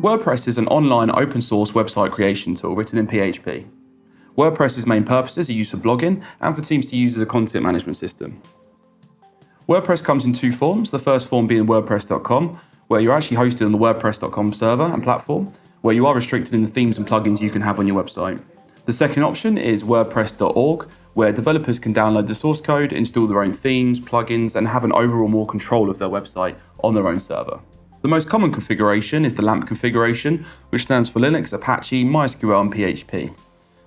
WordPress is an online open source website creation tool written in PHP. WordPress's main purposes are used for blogging and for teams to use as a content management system. WordPress comes in two forms, the first form being WordPress.com, where you're actually hosted on the WordPress.com server and platform, where you are restricted in the themes and plugins you can have on your website. The second option is WordPress.org, where developers can download the source code, install their own themes, plugins, and have an overall more control of their website on their own server. The most common configuration is the LAMP configuration, which stands for Linux, Apache, MySQL, and PHP.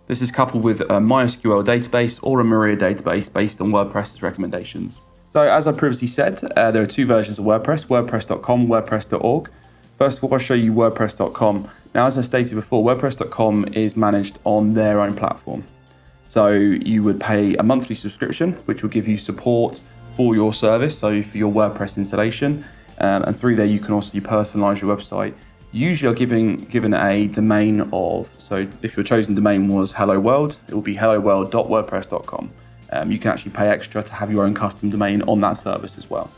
This is coupled with a MySQL database or a Maria database based on WordPress's recommendations. So as I previously said, there are two versions of WordPress, WordPress.com, WordPress.org. First of all, I'll show you WordPress.com. Now, as I stated before, WordPress.com is managed on their own platform. So you would pay a monthly subscription, which will give you support for your service, so for your WordPress installation. And through there, you can also personalize your website. Usually you're given a domain of, so if your chosen domain was Hello World, it will be helloworld.wordpress.com. You can actually pay extra to have your own custom domain on that service as well.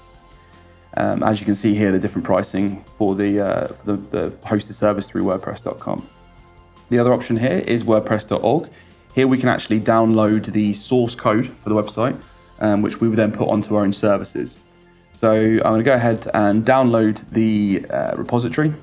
As you can see here, the different pricing for the hosted service through WordPress.com. The other option here is WordPress.org. Here we can actually download the source code for the website, which we would then put onto our own services. So I'm going to go ahead and download the repository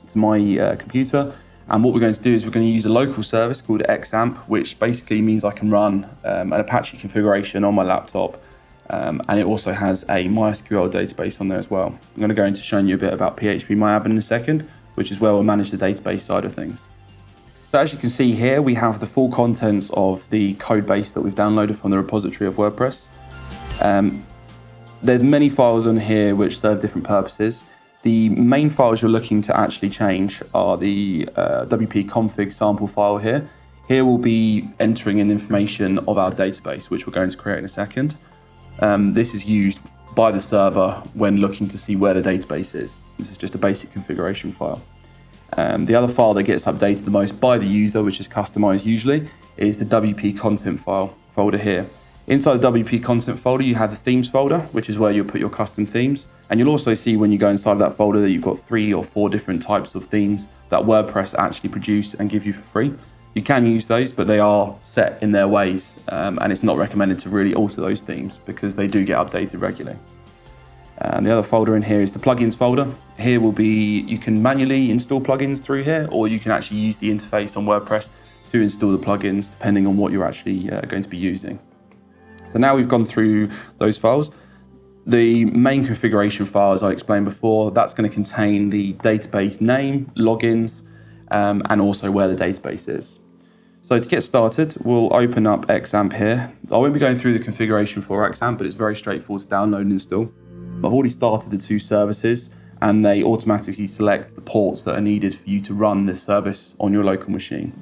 to my computer. And what we're going to do is we're going to use a local service called XAMPP, which basically means I can run an Apache configuration on my laptop. And it also has a MySQL database on there as well. I'm going to go into showing you a bit about PHP MyAdmin in a second, which is where we'll manage the database side of things. So as you can see here, we have the full contents of the code base that we've downloaded from the repository of WordPress. There's many files on here which serve different purposes. The main files you're looking to actually change are the WP config sample file here. Here we'll be entering in information of our database, which we're going to create in a second. This is used by the server when looking to see where the database is. This is just a basic configuration file. The other file that gets updated the most by the user, which is customized usually, is the WP content file folder here. Inside the WP content folder, you have the themes folder, which is where you'll put your custom themes. And you'll also see when you go inside that folder that you've got 3 or 4 different types of themes that WordPress actually produce and give you for free. You can use those, but they are set in their ways. And it's not recommended to really alter those themes because they do get updated regularly. And the other folder in here is the plugins folder. Here will be, you can manually install plugins through here, or you can actually use the interface on WordPress to install the plugins depending on what you're actually going to be using. So now we've gone through those files. The main configuration file, as I explained before, that's going to contain the database name, logins, and also where the database is. So to get started, we'll open up XAMPP here. I won't be going through the configuration for XAMPP, but it's very straightforward to download and install. I've already started the two services, and they automatically select the ports that are needed for you to run this service on your local machine.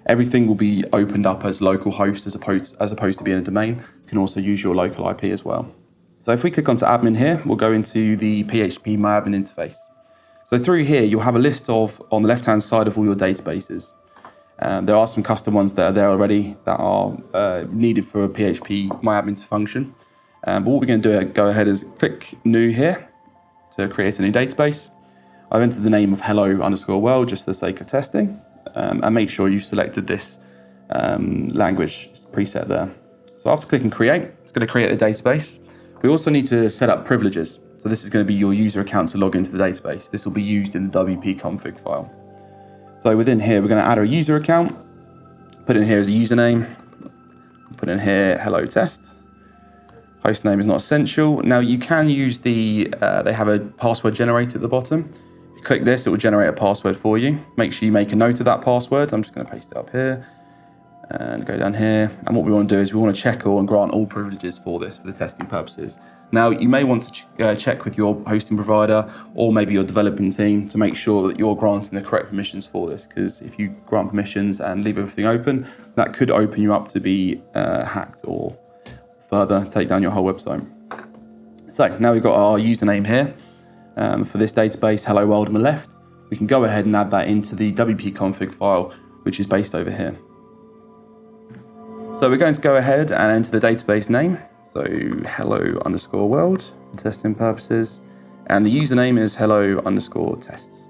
Everything will be opened up as local host as opposed to being a domain. You can also use your local IP as well. So if we click onto admin here, we'll go into the PHP MyAdmin interface. So through here, you'll have a list of, on the left-hand side, of all your databases. There are some custom ones that are there already that are needed for a PHP MyAdmin to function. But what we're going to do, go ahead is click new here to create a new database. I've entered the name of hello_world just for the sake of testing. And make sure you've selected this language preset there. So after clicking create, it's going to create a database. We also need to set up privileges. So this is going to be your user account to log into the database. This will be used in the WP config file. So within here, we're going to add a user account, put in here as a username, put in here hello test. Host name is not essential. Now you can use they have a password generator at the bottom. Click this, it will generate a password for you. Make sure you make a note of that password. I'm just going to paste it up here and go down here. And what we want to do is we want to check all and grant all privileges for this for the testing purposes. Now, you may want to check with your hosting provider or maybe your developing team to make sure that you're granting the correct permissions for this, because if you grant permissions and leave everything open, that could open you up to be hacked or further take down your whole website. So now we've got our username here. For this database, hello world on the left, we can go ahead and add that into the WP config file, which is based over here. So we're going to go ahead and enter the database name. So hello_world for testing purposes. And the username is hello_tests.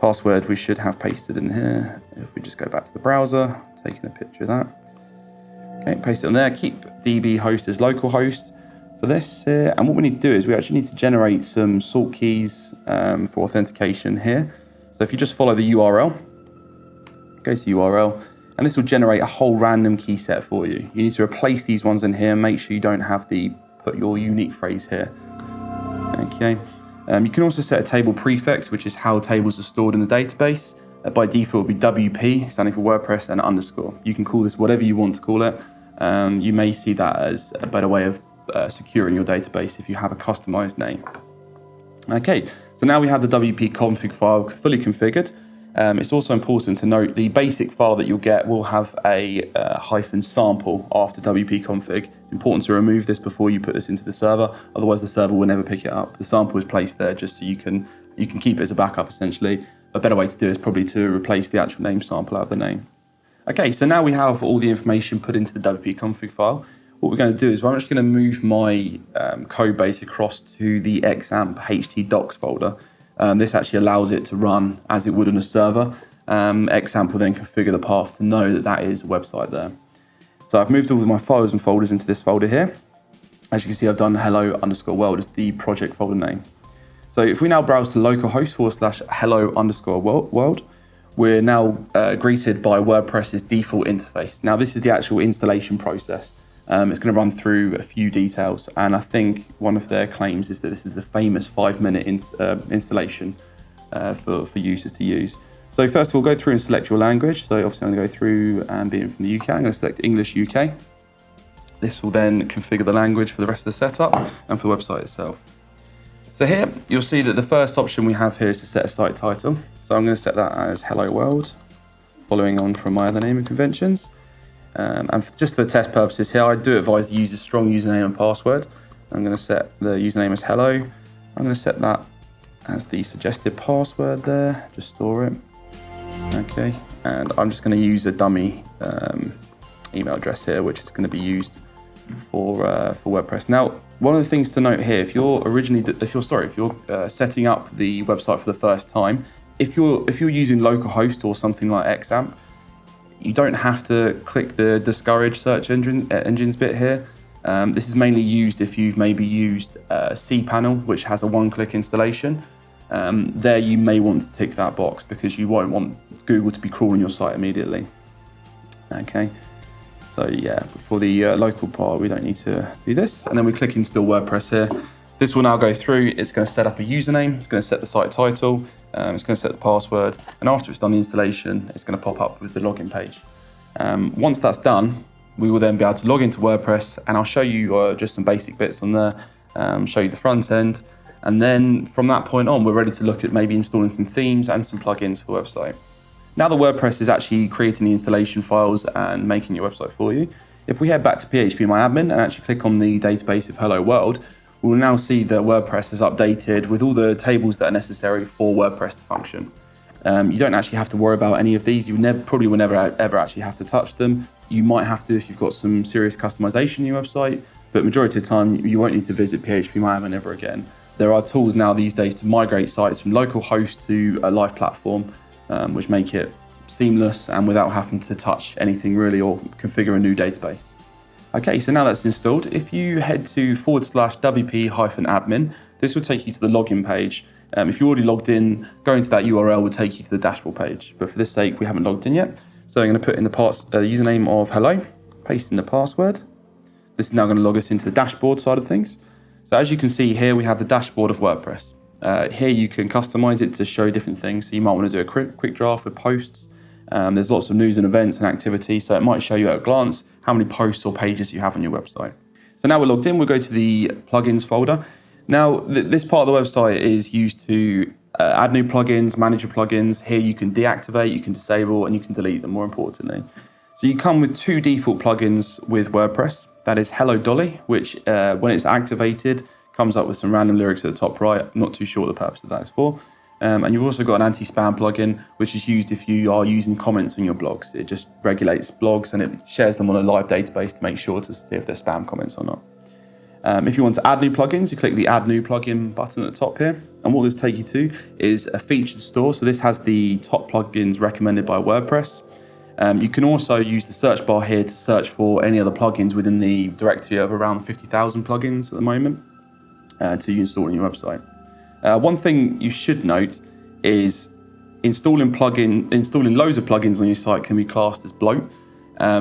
Password we should have pasted in here. If we just go back to the browser, taking a picture of that. Okay, paste it on there. Keep DB host as localhost for this here. And what we need to do is we actually need to generate some salt keys for authentication here. So if you just follow the URL, go to URL, and this will generate a whole random key set for you. You need to replace these ones in here. Make sure you don't have the put your unique phrase here. Okay. You can also set a table prefix, which is how tables are stored in the database. By default, it will be WP, standing for WordPress, and underscore. You can call this whatever you want to call it. You may see that as a better way of securing your database if you have a customized name. Okay, so now we have the WP config file fully configured. It's also important to note the basic file that you'll get will have a -sample after WP config. It's important to remove this before you put this into the server, otherwise the server will never pick it up. The sample is placed there just so you can keep it as a backup essentially. A better way to do it is probably to replace the actual name sample out of the name. Okay, so now we have all the information put into the WP config file. What we're going to do is I'm just going to move my code base across to the XAMPP htdocs folder. This actually allows it to run as it would on a server. XAMPP will then configure the path to know that that is a website there. So I've moved all of my files and folders into this folder here. As you can see, I've done hello_world as the project folder name. So if we now browse to localhost /hello_world, we're now greeted by WordPress's default interface. Now this is the actual installation process. It's going to run through a few details, and I think one of their claims is that this is the famous 5-minute installation for users to use. So first of all, go through and select your language. So obviously I'm going to go through and being from the UK, I'm going to select English UK. This will then configure the language for the rest of the setup and for the website itself. So here you'll see that the first option we have here is to set a site title. So I'm going to set that as Hello World, following on from my other naming conventions. And just for the test purposes here, I do advise the user strong username and password. I'm going to set the username as hello. I'm going to set that as the suggested password there, just store it. Okay, and I'm just going to use a dummy email address here, which is going to be used for WordPress. Now, one of the things to note here, if you're setting up the website for the first time, if you're using localhost or something like XAMPP, you don't have to click the discourage search engines bit here. This is mainly used if you've maybe used cPanel, which has a one-click installation. There you may want to tick that box because you won't want Google to be crawling your site immediately. Okay, so yeah, for the local part, we don't need to do this. And then we click Install WordPress here. This will now go through. It's going to set up a username. It's going to set the site title. It's going to set the password. And after it's done the installation, it's going to pop up with the login page. Once that's done, we will then be able to log into WordPress, and I'll show you just some basic bits on there, show you the front end. And then from that point on, we're ready to look at maybe installing some themes and some plugins for the website. Now the WordPress is actually creating the installation files and making your website for you. If we head back to PHP MyAdmin and actually click on the database of Hello World, we will now see that WordPress is updated with all the tables that are necessary for WordPress to function. You don't actually have to worry about any of these. You probably will never ever actually have to touch them. You might have to if you've got some serious customization in your website, but majority of the time you won't need to visit PHP MyAdmin ever again. There are tools now these days to migrate sites from localhost to a live platform, which make it seamless and without having to touch anything really or configure a new database. Okay, so now that's installed, if you head to /wp-admin, this will take you to the login page. If you're already logged in, going to that URL will take you to the dashboard page. But for this sake, we haven't logged in yet. So I'm going to put in the username of hello, paste in the password. This is now going to log us into the dashboard side of things. So as you can see here, we have the dashboard of WordPress. Here you can customize it to show different things. So you might want to do a quick draft with posts. There's lots of news and events and activity, so it might show you at a glance how many posts or pages you have on your website. So now we're logged in, we'll go to the plugins folder. Now, this part of the website is used to add new plugins, manage your plugins. Here you can deactivate, you can disable, and you can delete them, more importantly. So you come with 2 default plugins with WordPress. That is Hello Dolly, which when it's activated, comes up with some random lyrics at the top right. I'm not too sure what the purpose of that is for. And you've also got an anti-spam plugin, which is used if you are using comments on your blogs. It just regulates blogs and it shares them on a live database to make sure to see if they're spam comments or not. If you want to add new plugins, you click the Add New Plugin button at the top here. And what this takes you to is a featured store. So this has the top plugins recommended by WordPress. You can also use the search bar here to search for any other plugins within the directory of around 50,000 plugins at the moment to install on your website. One thing you should note is installing loads of plugins on your site can be classed as bloat.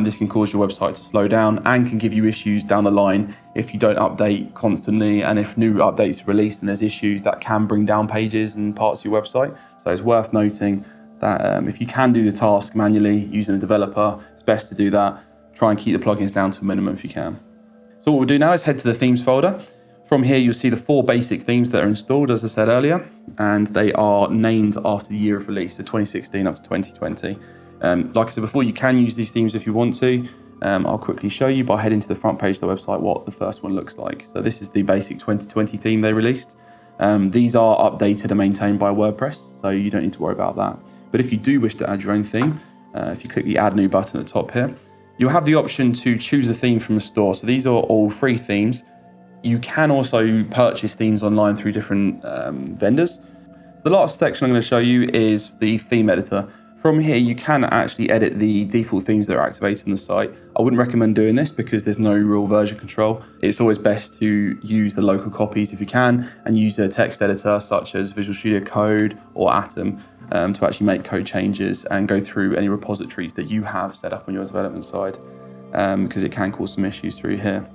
This can cause your website to slow down and can give you issues down the line if you don't update constantly, and if new updates are released and there's issues that can bring down pages and parts of your website. So it's worth noting that if you can do the task manually using a developer, it's best to do that. Try and keep the plugins down to a minimum if you can. So what we'll do now is head to the themes folder. From here, you'll see the 4 basic themes that are installed, as I said earlier, and they are named after the year of release, so 2016 up to 2020. Like I said before, you can use these themes if you want to. I'll quickly show you by heading to the front page of the website what the first one looks like. So this is the basic 2020 theme they released. These are updated and maintained by WordPress, so you don't need to worry about that. But if you do wish to add your own theme, if you click the Add New button at the top here, you'll have the option to choose a theme from the store. So these are all free themes. You can also purchase themes online through different vendors. So the last section I'm going to show you is the theme editor. From here, you can actually edit the default themes that are activated on the site. I wouldn't recommend doing this because there's no real version control. It's always best to use the local copies if you can, and use a text editor such as Visual Studio Code or Atom to actually make code changes and go through any repositories that you have set up on your development side, because it can cause some issues through here.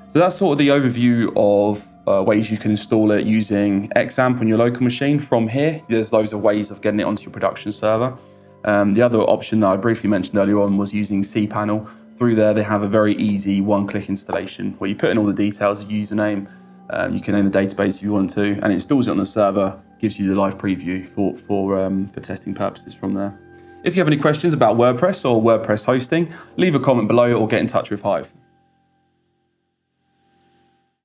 So that's sort of the overview of ways you can install it using XAMPP on your local machine. From here, there's loads of ways of getting it onto your production server. The other option that I briefly mentioned earlier on was using cPanel. Through there, they have a very easy one-click installation where you put in all the details of username, you can name the database if you want to, and it installs it on the server, gives you the live preview for testing purposes from there. If you have any questions about WordPress or WordPress hosting, leave a comment below or get in touch with Hyve.